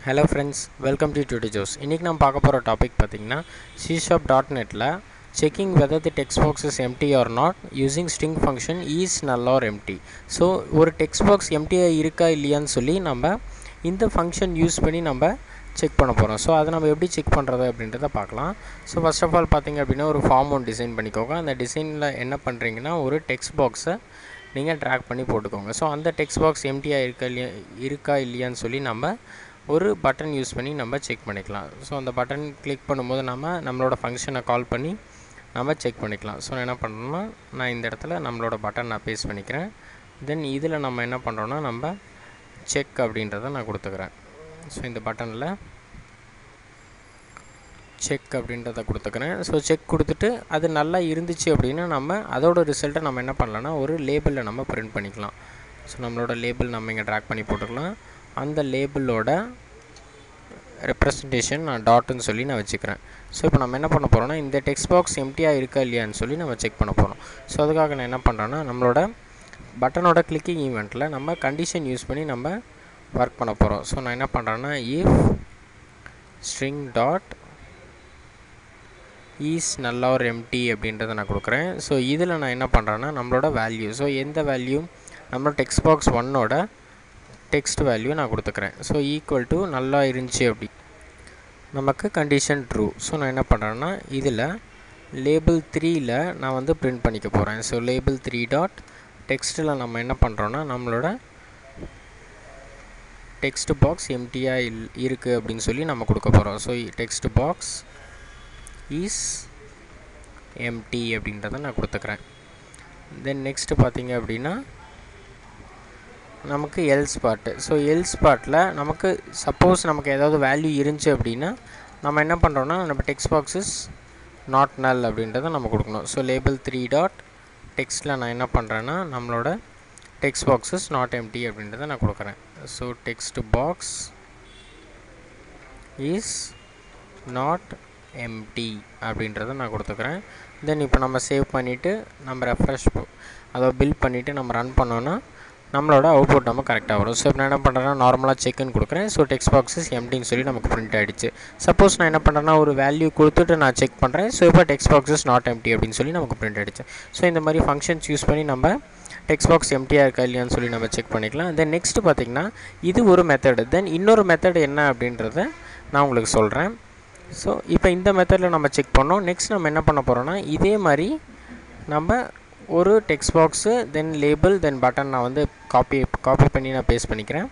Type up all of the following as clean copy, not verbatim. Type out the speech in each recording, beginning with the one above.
Hello friends, welcome to Tutorials. இன்னைக்கு நாம் பார்க்க போற டாபிக் பாத்தீங்கன்னா C#.netல checking whether the text box is empty or not using string function is null or empty. So ஒரு text box empty இருக்கா இல்லையான்னு சொல்லி நம்ம இந்த function யூஸ் பண்ணி நம்ம செக் பண்ண போறோம். சோ அத நம்ம எப்படி செக் பண்றது அப்படின்றத பார்க்கலாம். சோ ஃபர்ஸ்ட் ஆஃப் ஆல் பாத்தீங்க அப்படினா ஒரு ஃபார்ம் ஒன்னு டிசைன் பண்ணிக்கோங்க. அந்த டிசைன்ல என்ன பண்றீங்கன்னா ஒரு டெக்ஸ்ட் பாக்ஸை நீங்க டிராக் பண்ணி போட்டுக்கோங்க. சோ அந்த டெக்ஸ்ட் பாக்ஸ் எம்டியா இருக்கா இல்லையான்னு சொல்லி நம்ம ஒரு பட்டன் யூஸ் பண்ணி நம்ம செக் பண்ணிக்கலாம். ஸோ அந்த பட்டன் கிளிக் பண்ணும்போது நம்மளோட ஃபங்க்ஷனை கால் பண்ணி நம்ம செக் பண்ணிக்கலாம். ஸோ என்ன பண்ணுறோன்னா நான் இந்த இடத்துல நம்மளோட பட்டன் நான் பேஸ்ட் பண்ணிக்கிறேன். தென் இதில் நம்ம என்ன பண்ணுறோன்னா நம்ம செக் அப்படின்றத நான் கொடுத்துக்கிறேன். ஸோ இந்த பட்டனில் செக் அப்படின்றத கொடுத்துக்கிறேன். ஸோ செக் கொடுத்துட்டு அது நல்லா இருந்துச்சு அப்படின்னா நம்ம அதோட ரிசல்ட்டை நம்ம என்ன பண்ணலான்னா ஒரு லேபிளில் நம்ம பிரிண்ட் பண்ணிக்கலாம். ஸோ நம்மளோட லேபிள் நம்ம இங்கே ட்ராக் பண்ணி போட்டுக்கலாம். அந்த லேபிளோட ரெப்ரசன்டேஷன் நான் டாட்னு சொல்லி நான் வச்சுக்கிறேன். ஸோ இப்போ நம்ம என்ன பண்ண போகிறோம்னா இந்த டெக்ஸ்ட் பாக்ஸ் எம்டியாக இருக்கா இல்லையான்னு சொல்லி நம்ம செக் பண்ண போகிறோம். ஸோ அதுக்காக நான் என்ன பண்ணுறேன்னா நம்மளோட பட்டனோட கிளிக்கிங் ஈவெண்ட்டில் நம்ம கண்டிஷன் யூஸ் பண்ணி நம்ம ஒர்க் பண்ண போகிறோம். ஸோ நான் என்ன பண்ணுறேன்னா if string dot is null or empty அப்படின்றத நான் கொடுக்குறேன். ஸோ இதில் நான் என்ன பண்ணுறேன்னா நம்மளோட வேல்யூ, ஸோ எந்த வேல்யூ நம்மளோட டெக்ஸ்ட் பாக்ஸ் ஒன்னோட டெக்ஸ்ட் வேல்யூ நான் கொடுத்துக்கிறேன். ஸோ ஈக்குவல் டு நல்லா இருந்துச்சு அப்படி நமக்கு கண்டிஷன் ட்ரூ. ஸோ நான் என்ன பண்ணுறேன்னா இதில் லேபிள் 3ல் நான் வந்து பிரிண்ட் பண்ணிக்க போகிறேன். ஸோ லேபிள் 3 டாட் டெக்ஸ்ட்டில் நம்ம என்ன பண்ணுறோன்னா நம்மளோட டெக்ஸ்ட் பாக்ஸ் எம்டியாக இருக்குது அப்படின்னு சொல்லி நம்ம கொடுக்க போகிறோம். So text box is empty அப்படின்றத நான் கொடுத்துக்கிறேன். தென் நெக்ஸ்ட்டு பார்த்தீங்க அப்படின்னா நமக்கு எல்ஸ் பார்ட்டு. ஸோ எல்ஸ் பார்ட்டில் நமக்கு சப்போஸ் நமக்கு ஏதாவது வேல்யூ இருந்துச்சு அப்படின்னா நம்ம என்ன பண்ணுறோன்னா நம்ம டெக்ஸ்ட் பாக்ஸ் இஸ் நாட் நல் அப்படின்றத நம்ம கொடுக்கணும். ஸோ லேபிள் 3 டாட் டெக்ஸ்ட்டில் நான் என்ன பண்ணுறேன்னா நம்மளோட text box is not empty அப்படின்றத நான் கொடுக்குறேன். So text box is not empty அப்படின்றத நான் கொடுத்துக்கிறேன். தென் இப்போ நம்ம சேவ் பண்ணிவிட்டு நம்ம ரெஃப்ரெஷ் அதை பில்ட் பண்ணிவிட்டு நம்ம ரன் பண்ணோன்னா நம்மளோட அவுட்புட் நம்ம கரெக்டாக வரும். ஸோ இப்போ நான் என்ன பண்ணுறேன்னா நார்மலாக செக்குன்னு கொடுக்குறேன். ஸோ டெக்ஸ்ட் பாக்ஸஸ் எம்டின்னு சொல்லி நமக்கு பிரிண்ட் ஆகிடுச்சு. சப்போஸ் நான் என்ன பண்ணுறேன்னா ஒரு வேல்யூ கொடுத்துட்டு நான் செக் பண்ணுறேன். ஸோ இப்போ டெக்ஸ்ட் பாக்ஸஸ் நாட் எம்டி அப்படின்னு சொல்லி நமக்கு பிரிண்ட் ஆகிடுச்சு. ஸோ இந்த மாதிரி ஃபங்க்ஷன்ஸ் யூஸ் பண்ணி நம்ம டெக்ஸ்ட் பாக்ஸ் எம்டியாக இருக்கா இல்லையான்னு சொல்லி நம்ம செக் பண்ணிக்கலாம். தென் நெக்ஸ்ட்டு பார்த்திங்கன்னா இது ஒரு மெத்தடு. தென் இன்னொரு மெத்தடு என்ன அப்படின்றத நான் உங்களுக்கு சொல்கிறேன். ஸோ இப்போ இந்த மெத்தடில் நம்ம செக் பண்ணோம். நெக்ஸ்ட் நம்ம என்ன பண்ண போகிறோன்னா இதே மாதிரி நம்ம ஒரு டெக்ஸ்ட் பாக்ஸு தென் லேபிள் தென் பட்டன் நான் வந்து காப்பி பண்ணி நான் பேஸ்ட் பண்ணிக்கிறேன்.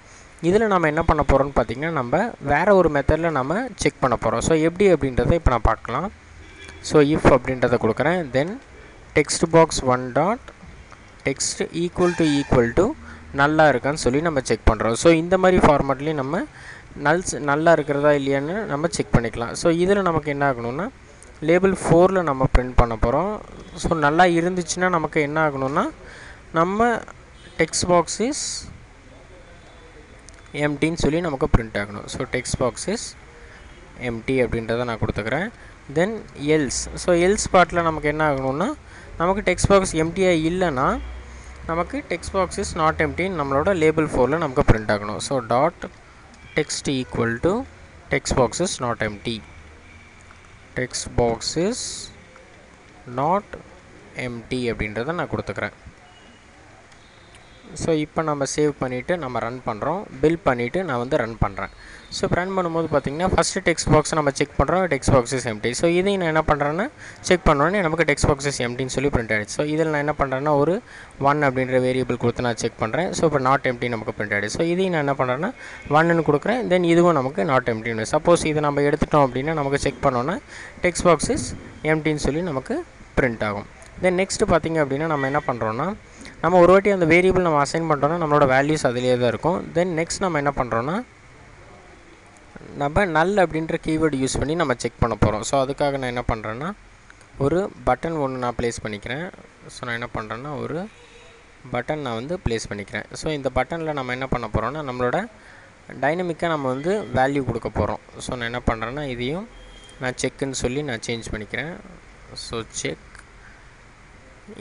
இதில் நம்ம என்ன பண்ண போகிறோம்னு பார்த்திங்கன்னா நம்ம வேறு ஒரு மெத்தடில் நம்ம செக் பண்ண போகிறோம். ஸோ எப்படி அப்படின்றத இப்போ நான் பார்க்கலாம். ஸோ இஃப் அப்படின்றத கொடுக்குறேன். Then text box 1 dot text equal to நல்லா இருக்கான்னு சொல்லி நம்ம செக் பண்ணுறோம். ஸோ இந்த மாதிரி ஃபார்மேட்லேயும் நம்ம நல்லா இருக்கிறதா இல்லையான்னு நம்ம செக் பண்ணிக்கலாம். ஸோ இதில் நமக்கு என்ன ஆகணும்னா லேபிள் 4ல் நம்ம பிரிண்ட் பண்ண போகிறோம். ஸோ நல்லா இருந்துச்சுன்னா நமக்கு என்ன ஆகணும்னா நம்ம டெக்ஸ்ட் பாக்ஸ் இஸ் எம்டின்னு சொல்லி நமக்கு பிரிண்ட் ஆகணும். So text box is empty அப்படின்றத நான் கொடுத்துக்கிறேன். Then else. ஸோ எல்ஸ் பார்ட்டில் நமக்கு என்ன ஆகணும்னா நமக்கு டெக்ஸ்ட் பாக்ஸ் எம்டியாக இல்லைன்னா நமக்கு டெக்ஸ்ட் பாக்ஸ் இஸ் நாட் எம்டின்னு நம்மளோட லேபிள் 4ல் நமக்கு பிரிண்ட் ஆகணும். So dot text equal to text box is not empty. Text box is not empty அப்படின்றத நான் கொடுத்துக்கிறேன். ஸோ இப்போ நம்ம சேவ் பண்ணிவிட்டு நம்ம ரன் பண்ணுறோம். பில்ட் பண்ணிவிட்டு நான் வந்து ரன் பண்ணுறேன். ஸோ இப்போ ரன் பண்ணும்போது பார்த்திங்கன்னா ஃபஸ்ட்டு டெக்ஸ்ட் பாக்ஸை நம்ம செக் பண்ணுறோம். Text box is empty. So இதையும் நான் என்ன பண்ணுறேன்னா செக் பண்ணோன்னே நமக்கு டெக்ஸ்ட் பாக்ஸ் இஸ் எம்டின்னு சொல்லி பிரிண்ட் ஆகிடுச்சு. ஸோ இதில் நான் என்ன பண்ணுறேன்னா ஒரு 1 அப்படின்ற வேரியபிள் கொடுத்து நான் செக் பண்ணுறேன். ஸோ இப்போ நாட் எம்டி நமக்கு பிரிண்ட் ஆகிடுச்சு. ஸோ இதையும் நான் என்ன பண்ணுறேன்னா 1ன்னு கொடுக்குறேன். தென் இதுவும் நமக்கு நாட் எம்டின்னு. சப்போஸ் இதை நம்ம எடுத்துட்டோம் அப்படின்னா நமக்கு செக் பண்ணோன்னா டெக்ஸ்ட் பாக்ஸ் இஸ் எம்டின்னு சொல்லி நமக்கு பிரிண்ட் ஆகும். தென் நெக்ஸ்ட்டு பார்த்திங்க அப்படின்னா நம்ம என்ன பண்ணுறோன்னா நம்ம ஒரு வாட்டி அந்த வேரியபிள் நம்ம அசைன் பண்ணுறோன்னா நம்மளோட வேல்யூஸ் அதிலே தான் இருக்கும். தென் நெக்ஸ்ட் நம்ம என்ன பண்ணுறோன்னா நம்ம நல் அப்படின்ற கீவேர்டு யூஸ் பண்ணி நம்ம செக் பண்ண போகிறோம். ஸோ அதுக்காக நான் என்ன பண்ணுறேன்னா ஒரு பட்டன் ஒன்று நான் ப்ளேஸ் பண்ணிக்கிறேன். ஸோ நான் என்ன பண்ணுறேன்னா ஒரு பட்டன் நான் வந்து ப்ளேஸ் பண்ணிக்கிறேன். ஸோ இந்த பட்டனில் நம்ம என்ன பண்ண போகிறோன்னா நம்மளோட டைனமிக்காக நம்ம வந்து வேல்யூ கொடுக்க போகிறோம். ஸோ நான் என்ன பண்ணுறேன்னா இதையும் நான் செக்குன்னு சொல்லி நான் சேஞ்ச் பண்ணிக்கிறேன். So check.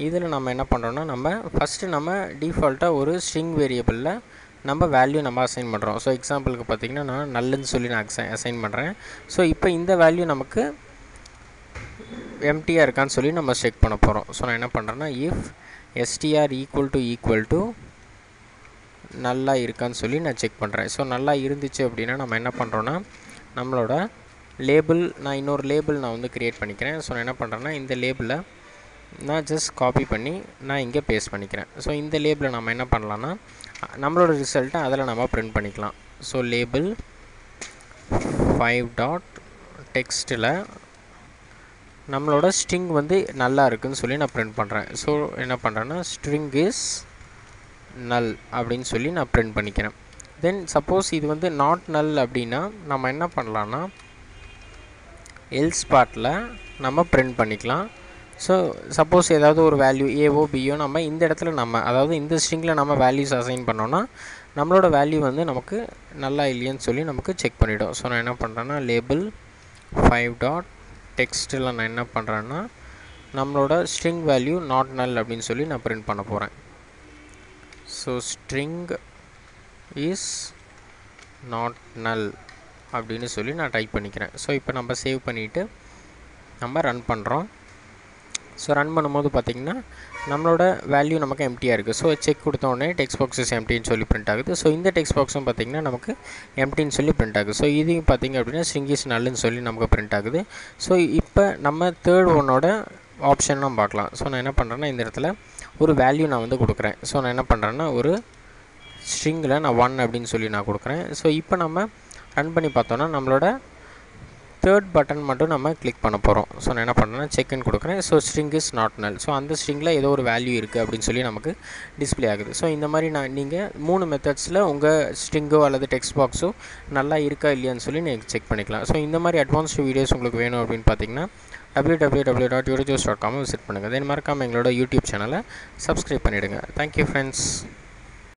இதில் நம்ம என்ன பண்ணுறோன்னா நம்ம ஃபஸ்ட்டு நம்ம டிஃபால்ட்டாக ஒரு ஸ்ட்ரிங் வேரியபிளில் நம்ம வேல்யூ நம்ம அசைன் பண்ணுறோம். ஸோ எக்ஸாம்பிளுக்கு பார்த்திங்கன்னா நான் நல்லுன்னு சொல்லி நான் அசைன் பண்ணுறேன். ஸோ இப்போ இந்த வேல்யூ நமக்கு எம்டியாக இருக்கான்னு சொல்லி நம்ம செக் பண்ண போகிறோம். ஸோ நான் என்ன பண்ணுறேன்னா இஃப் எஸ்டிஆர் ஈக்குவல் டு நல்லா இருக்கான்னு சொல்லி நான் செக் பண்ணுறேன். ஸோ நல்லா இருந்துச்சு அப்படின்னா நம்ம என்ன பண்ணுறோன்னா நம்மளோட லேபிள் நான் இன்னொரு லேபிள் நான் வந்து க்ரியேட் பண்ணிக்கிறேன். ஸோ நான் என்ன பண்ணுறேன்னா இந்த லேபிளை நான் ஜஸ்ட் காப்பி பண்ணி நான் இங்கே பேஸ்ட் பண்ணிக்கிறேன். ஸோ இந்த லேபிளை நம்ம என்ன பண்ணலான்னா நம்மளோட ரிசல்ட்டை அதில் நம்ம பிரிண்ட் பண்ணிக்கலாம். ஸோ லேபிள் 5 டாட் டெக்ஸ்ட்டில் நம்மளோட ஸ்ட்ரிங் வந்து நல்லா இருக்குன்னு சொல்லி நான் பிரிண்ட் பண்ணுறேன். ஸோ என்ன பண்ணுறேன்னா ஸ்ட்ரிங் இஸ் நல் அப்படின்னு சொல்லி நான் பிரிண்ட் பண்ணிக்கிறேன். தென் சப்போஸ் இது வந்து நாட் நல் அப்படின்னா நம்ம என்ன பண்ணலான்னா எல்ஸ் பார்ட்டில் நம்ம பிரிண்ட் பண்ணிக்கலாம். ஸோ சப்போஸ் ஏதாவது ஒரு வேல்யூ ஏவோ பியோ நம்ம இந்த இடத்துல அதாவது இந்த ஸ்ட்ரிங்கில் நம்ம வேல்யூஸ் அசைன் பண்ணோன்னா நம்மளோட வேல்யூ வந்து நமக்கு நல்லா இல்லையான்னு சொல்லி நமக்கு செக் பண்ணிவிடும். ஸோ நான் என்ன பண்ணுறேன்னா லேபிள் 5 டாட் டெக்ஸ்ட்டில் நான் என்ன பண்ணுறேன்னா நம்மளோட ஸ்ட்ரிங் வேல்யூ நாட் நல் அப்படின்னு சொல்லி நான் பிரிண்ட் பண்ண போகிறேன். ஸோ ஸ்ட்ரிங் இஸ் நாட் நல் அப்படின்னு சொல்லி நான் டைப் பண்ணிக்கிறேன். ஸோ இப்போ நம்ம சேவ் பண்ணிவிட்டு நம்ம ரன் பண்ணுறோம். ஸோ ரன் பண்ணும்போது பார்த்திங்கன்னா நம்மளோட வேல்யூ நமக்கு எம்டியாக இருக்குது. ஸோ செக் கொடுத்தோடனே டெக்ஸ்ட் பாக்ஸஸ் எம்டின்னு சொல்லி பிரிண்ட் ஆகுது. ஸோ இந்த டெக்ஸ்ட் பாக்ஸும் பார்த்திங்கன்னா நமக்கு எம்டின்னு சொல்லி பிரிண்ட் ஆகுது. ஸோ இதையும் பார்த்திங்க அப்படின்னா ஸ்ட்ரிங் இஸ் நல்லுன்னு சொல்லி நமக்கு பிரிண்ட் ஆகுது. ஸோ இப்போ நம்ம தேர்ட் ஒன்னோட ஆப்ஷன் நம்ம பார்க்கலாம். ஸோ நான் என்ன பண்ணுறேன்னா இந்த இடத்துல ஒரு வேல்யூ நான் வந்து கொடுக்குறேன். ஸோ நான் என்ன பண்ணுறேன்னா ஒரு ஸ்ட்ரிங்கில் நான் 1 அப்படின்னு சொல்லி நான் கொடுக்குறேன். ஸோ இப்போ நம்ம ரன் பண்ணி பார்த்தோன்னா நம்மளோட தேர்ட் பட்டன் மட்டும் நம்ம கிளிக் பண்ண போகிறோம். ஸோ நான் என்ன பண்ணுறேன்னா செக்ன்னு கொடுக்குறேன். ஸோ ஸ்ட்ரிங் இஸ் நாட் நல். ஸோ அந்த ஸ்ட்ரிங்கில் ஏதோ ஒரு வேல்யூ இருக்குது அப்படின்னு சொல்லி நமக்கு டிஸ்பிளே ஆகுது. ஸோ இந்த மாதிரி நீங்கள் 3 மெத்தட்ஸில் உங்கள் ஸ்ட்ரிங்கோ அல்லது டெக்ஸ்ட் பாக்ஸோ நல்லா இருக்கா இல்லையான்னு சொல்லி நீங்கள் செக் பண்ணிக்கலாம். ஸோ இந்த மாதிரி அட்வான்ஸ்டு வீடியோஸ் உங்களுக்கு வேணும் அப்படின்னு பார்த்தீங்கன்னா www.youtubes.com விசிட் பண்ணுங்கள். தென் மறக்காமல் எங்களோட யூடியூப் சேனலை சப்ஸ்கிரைப் பண்ணிவிடுங்க. Thank you friends.